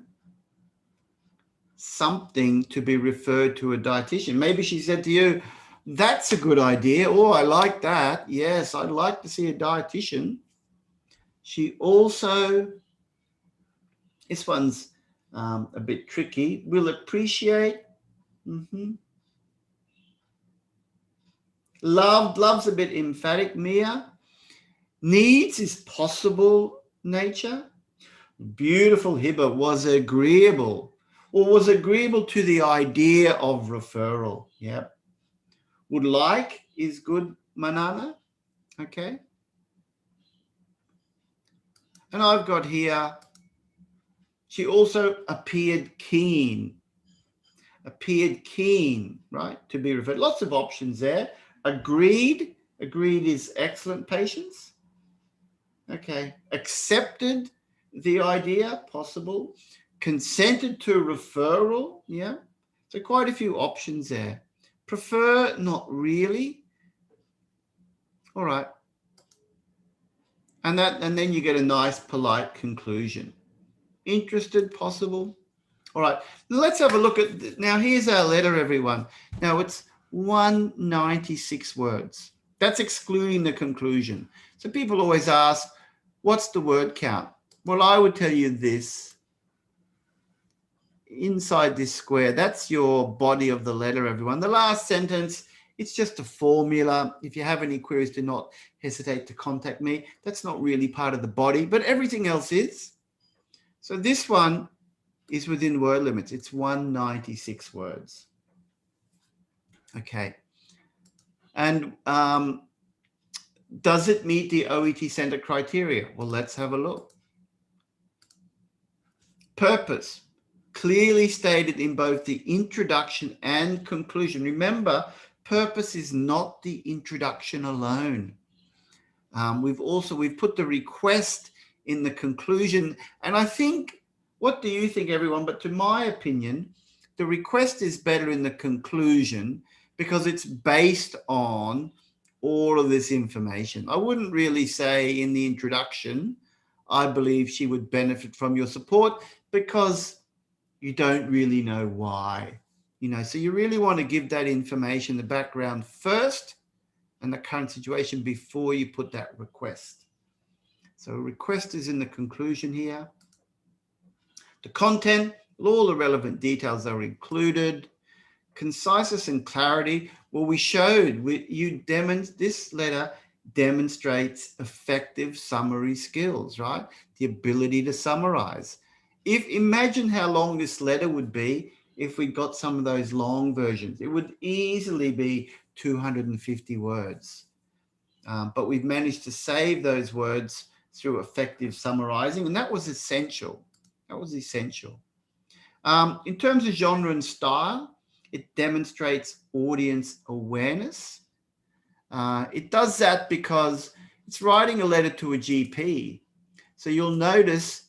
something to be referred to a dietitian. Maybe she said to you, that's a good idea. Oh, I like that. Yes, I'd like to see a dietitian. She also, this one's a bit tricky, will appreciate. Love's a bit emphatic, Mia. Needs is possible nature. Beautiful, Hiba, was agreeable. Or was agreeable to the idea of referral. Yep. Would like is good, Manana. Okay. And I've got here, she also appeared keen. Appeared keen, right, to be referred. Lots of options there. Agreed. Agreed is excellent, patience. Okay. Accepted the idea, possible. Consented to referral, yeah. So quite a few options there. Prefer, not really. All right. And then you get a nice, polite conclusion. Interested, possible. All right. Now let's have a look at, now here's our letter, everyone. Now it's 196 words. That's excluding the conclusion. So people always ask, what's the word count? Well, I would tell you this. Inside this square, that's your body of the letter, everyone. The last sentence, it's just a formula. If you have any queries, do not hesitate to contact me. That's not really part of the body, but everything else is. So this one is within word limits. It's 196 words. Okay. And does it meet the OET Center criteria? Well, let's have a look. Purpose. Clearly stated in both the introduction and conclusion. Remember, purpose is not the introduction alone. We've put the request in the conclusion. And I think, what do you think, everyone? But to my opinion, the request is better in the conclusion because it's based on all of this information. I wouldn't really say in the introduction, I believe she would benefit from your support, because you don't really know why, so you really want to give that information, the background first, and the current situation before you put that request. So request is in the conclusion here. The content, all the relevant details are included. Conciseness and clarity. Well, we showed this letter demonstrates effective summary skills, right? The ability to summarize. Imagine how long this letter would be if we got some of those long versions. It would easily be 250 words. But we've managed to save those words through effective summarizing, and that was essential. That was essential. In terms of genre and style, it demonstrates audience awareness. It does that because it's writing a letter to a GP. So you'll notice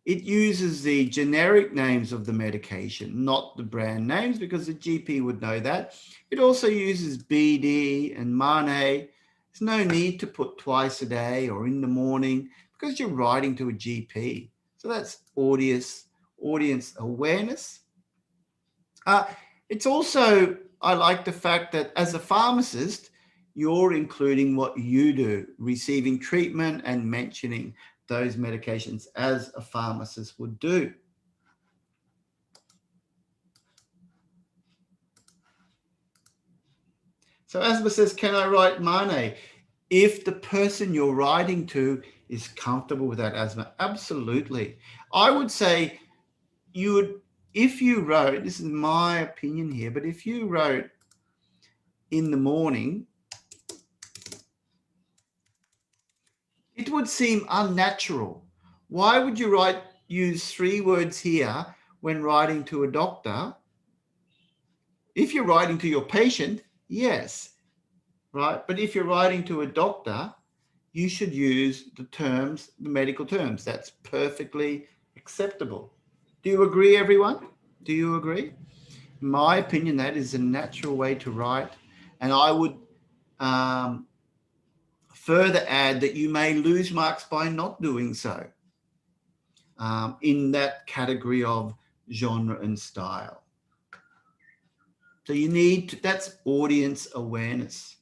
it uses the generic names of the medication, not the brand names, because the GP would know that. It also uses BD and MANE. There's no need to put twice a day or in the morning because you're writing to a GP. So that's audience awareness. It's also, I like the fact that as a pharmacist, you're including what you do, receiving treatment and mentioning those medications as a pharmacist would do. So asthma says, can I write MANE? If the person you're writing to is comfortable with that asthma, absolutely. I would say if you wrote, this is my opinion here, but if you wrote in the morning, it would seem unnatural. Why would you use 3 words here when writing to a doctor? If you're writing to your patient, yes, right? But if you're writing to a doctor, you should use the medical terms. That's perfectly acceptable. Do you agree, everyone? Do you agree? In my opinion, that is a natural way to write. And I would further add that you may lose marks by not doing so in that category of genre and style. So that's audience awareness.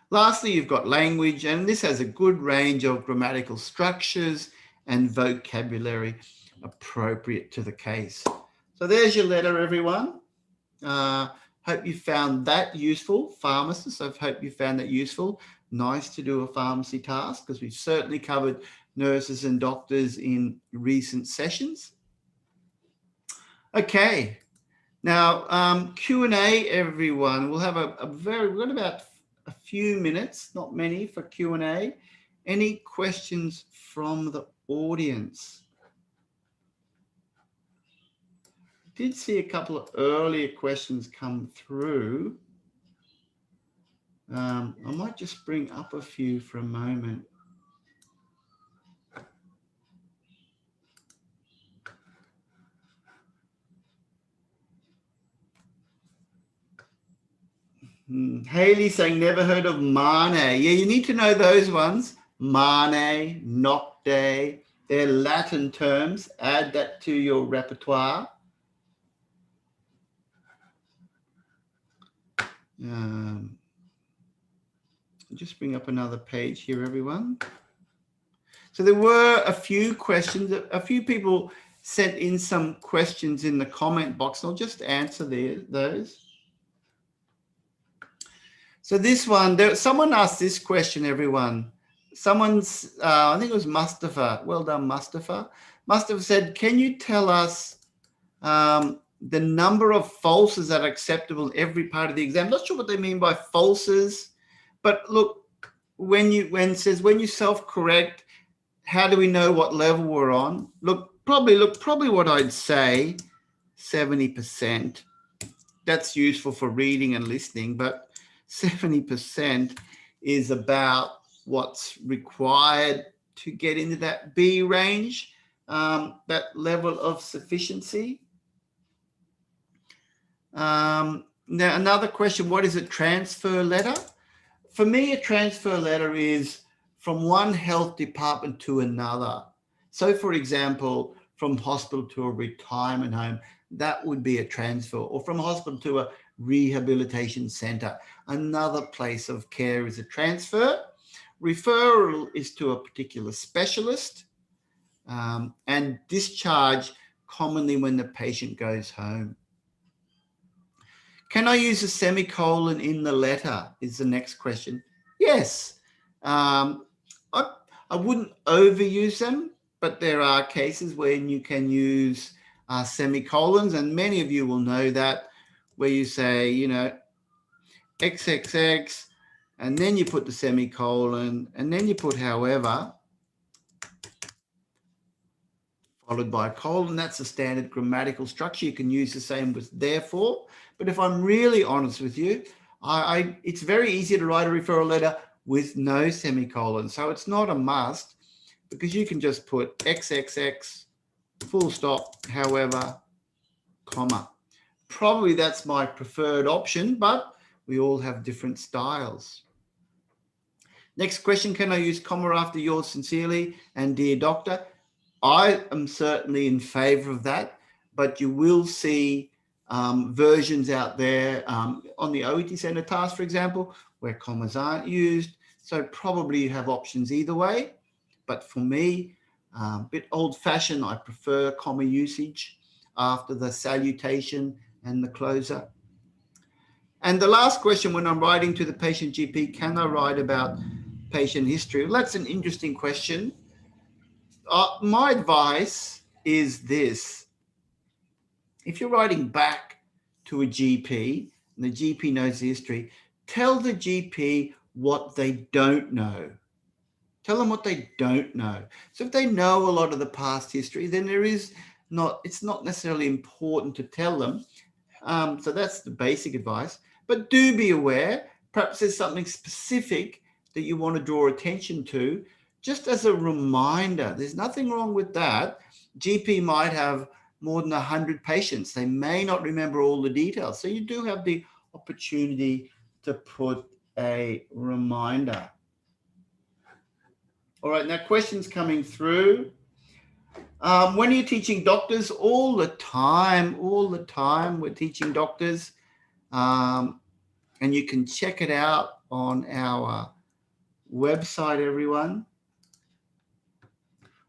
Lastly, you've got language, and this has a good range of grammatical structures and vocabulary appropriate to the case. So there's your letter, everyone. Hope you found that useful. Pharmacists, I hope you found that useful. Nice to do a pharmacy task because we've certainly covered nurses and doctors in recent sessions. Okay, now Q&A, everyone. We'll have we've got about a few minutes, not many, for Q&A. Any questions from the audience? I did see a couple of earlier questions come through. I might just bring up a few for a moment. Haley saying, never heard of MANE. Yeah, you need to know those ones. MANE, nocte, they're Latin terms. Add that to your repertoire. I'll just bring up another page here, everyone. So there were a few questions. A few people sent in some questions in the comment box. I'll just answer those. So this one, someone asked this question, everyone. Someone's, I think it was Mustafa. Well done, Mustafa. Mustafa said, can you tell us the number of falses that are acceptable in every part of the exam? Not sure what they mean by falses, but look, when you self-correct, how do we know what level we're on? Probably what I'd say, 70%. That's useful for reading and listening, but 70% is about what's required to get into that B range, that level of sufficiency. Now, another question, what is a transfer letter? For me, a transfer letter is from one health department to another. So, for example, from hospital to a retirement home, that would be a transfer, or from hospital to a rehabilitation center. Another place of care is a transfer. Referral is to a particular specialist, and discharge commonly when the patient goes home. Can I use a semicolon in the letter is the next question. Yes. I wouldn't overuse them, but there are cases where you can use semicolons, and many of you will know that, where you say, you know, XXX, and then you put the semicolon, and then you put however, followed by a colon. That's a standard grammatical structure. You can use the same with therefore. But if I'm really honest with you, it's very easy to write a referral letter with no semicolon. So it's not a must, because you can just put XXX, full stop, however, comma. Probably that's my preferred option, but we all have different styles. Next question, can I use comma after yours sincerely and dear doctor? I am certainly in favor of that, but you will see versions out there on the OET Center task, for example, where commas aren't used. So probably you have options either way. But for me, a bit old-fashioned, I prefer comma usage after the salutation and the closer. And the last question, when I'm writing to the patient GP, can I write about patient history? Well, that's an interesting question. My advice is this. If you're writing back to a GP and the GP knows the history, tell the GP what they don't know. Tell them what they don't know. So if they know a lot of the past history, then it's not necessarily important to tell them. So that's the basic advice. But do be aware, perhaps there's something specific that you want to draw attention to, just as a reminder. There's nothing wrong with that. GP might have more than 100 patients. They may not remember all the details. So you do have the opportunity to put a reminder. All right, now questions coming through. When are you teaching doctors? All the time we're teaching doctors. And you can check it out on our website, everyone.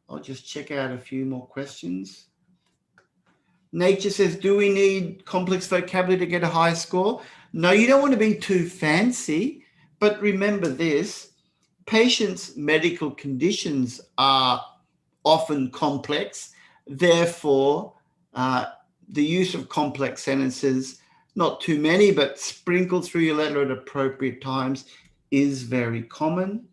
I'll just check out a few more questions. Nature says, do we need complex vocabulary to get a high score? No, you don't want to be too fancy, but remember this, patients' medical conditions are often complex. Therefore, the use of complex sentences, not too many, but sprinkled through your letter at appropriate times, is very common.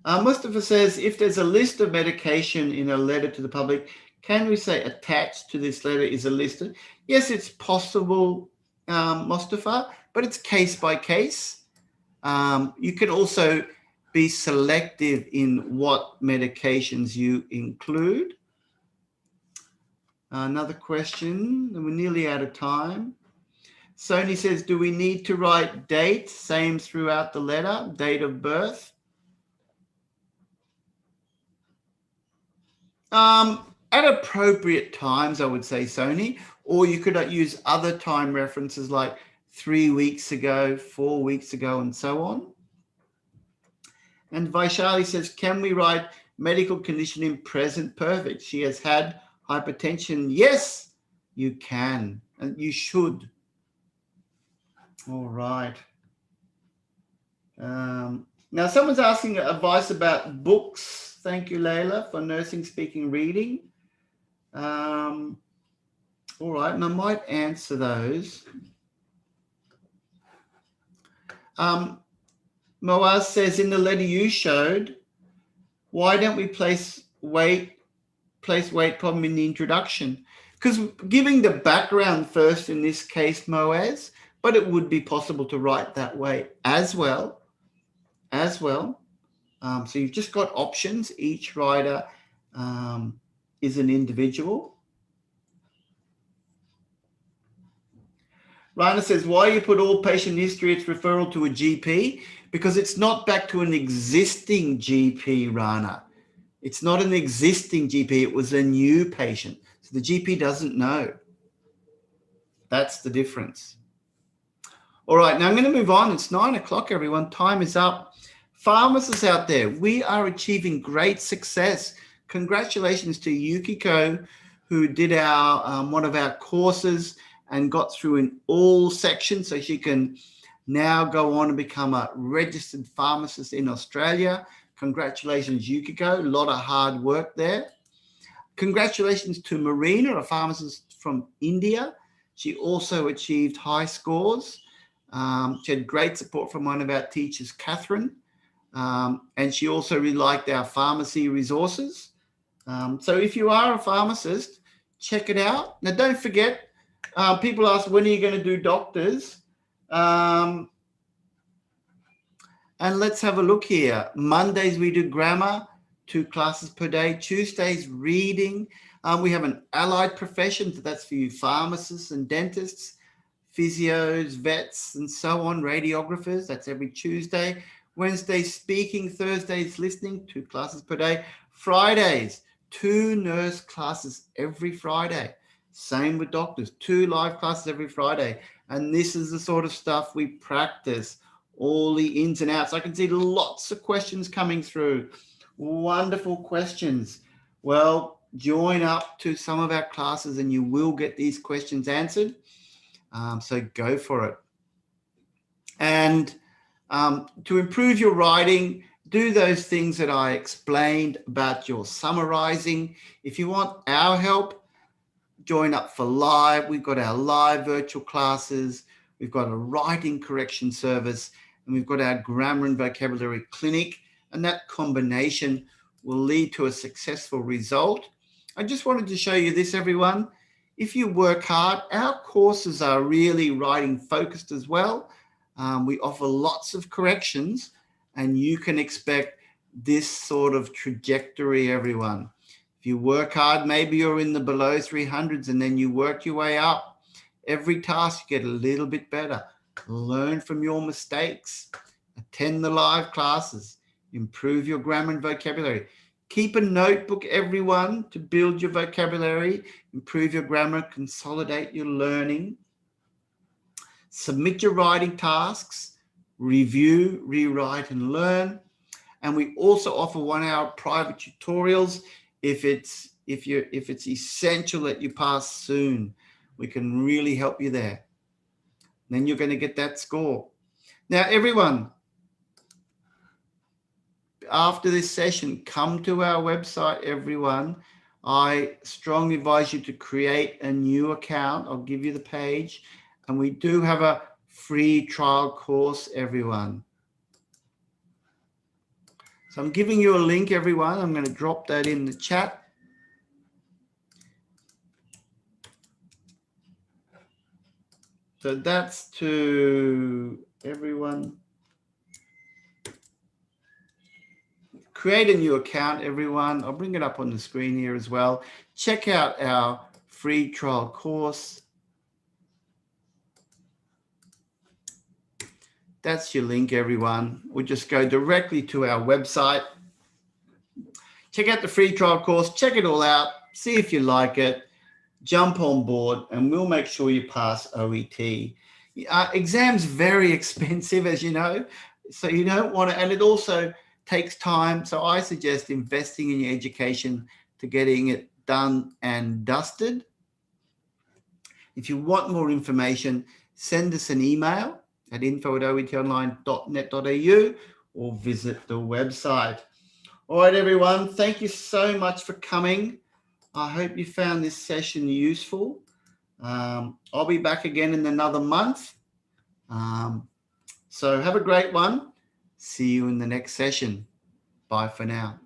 Mustafa says, if there's a list of medication in a letter to the public, can we say attached to this letter is a list? Yes, it's possible, Mustafa, but it's case by case. You can also be selective in what medications you include. Another question, and we're nearly out of time. Sony says, do we need to write date, same throughout the letter, date of birth? At appropriate times, I would say, Sony, or you could use other time references like 3 weeks ago, 4 weeks ago, and so on. And Vaishali says, can we write medical condition in present perfect? She has had hypertension. Yes, you can, and you should. All right. Now, someone's asking advice about books. Thank you, Layla, for nursing, speaking, reading. All right, and I might answer those. Moaz says, in the letter you showed, why don't we place weight problem in the introduction? Because giving the background first in this case, Moaz, but it would be possible to write that way as well. So you've just got options. Each writer is an individual. Rana says, why you put all patient history, it's referral to a GP? Because it's not back to an existing GP, Rana. It's not an existing GP. It was a new patient. So the GP doesn't know. That's the difference. All right, now I'm going to move on. It's 9 o'clock, everyone. Time is up. Pharmacists out there, we are achieving great success. Congratulations to Yukiko, who did our one of our courses and got through in all sections, so she can now go on and become a registered pharmacist in Australia. Congratulations, Yukiko. A lot of hard work there. Congratulations to Marina, a pharmacist from India. She also achieved high scores. She had great support from one of our teachers, Catherine. And she also really liked our pharmacy resources. So if you are a pharmacist, check it out. Now, don't forget, people ask, when are you going to do doctors? And let's have a look here. Mondays, we do grammar, 2 classes per day. Tuesdays, reading. We have an allied profession. So that's for you pharmacists and dentists, physios, vets, and so on, radiographers. That's every Tuesday. Wednesday, speaking. Thursdays, listening, 2 classes per day. Fridays, 2 nurse classes every Friday. Same with doctors, 2 live classes every Friday. And this is the sort of stuff we practice, all the ins and outs. I can see lots of questions coming through. Wonderful questions. Well, join up to some of our classes and you will get these questions answered. So go for it. And to improve your writing, do those things that I explained about your summarizing. If you want our help, join up for live. We've got our live virtual classes. We've got a writing correction service, and we've got our grammar and vocabulary clinic. And that combination will lead to a successful result. I just wanted to show you this, everyone. If you work hard, our courses are really writing focused as well. We offer lots of corrections, and you can expect this sort of trajectory, everyone. If you work hard, maybe you're in the below 300s and then you work your way up. Every task you get a little bit better. Learn from your mistakes. Attend the live classes. Improve your grammar and vocabulary. Keep a notebook, everyone, to build your vocabulary, improve your grammar, consolidate your learning. Submit your writing tasks, review, rewrite, and learn. And we also offer 1-hour private tutorials if it's essential that you pass soon. We can really help you there. Then you're going to get that score. Now, everyone, after this session, come to our website, everyone. I strongly advise you to create a new account. I'll give you the page. And we do have a free trial course, everyone. So I'm giving you a link, everyone. I'm going to drop that in the chat. So that's to everyone. Create a new account, everyone. I'll bring it up on the screen here as well. Check out our free trial course. That's your link, everyone. We'll just go directly to our website. Check out the free trial course. Check it all out. See if you like it. Jump on board, and we'll make sure you pass OET. Exams very expensive, as you know, so you don't want to, and it also takes time. So I suggest investing in your education to getting it done and dusted. If you want more information, send us an email at info@oetonline.net.au or visit the website. All right, everyone, thank you so much for coming. I hope you found this session useful. I'll be back again in another month. So have a great one. See you in the next session. Bye for now.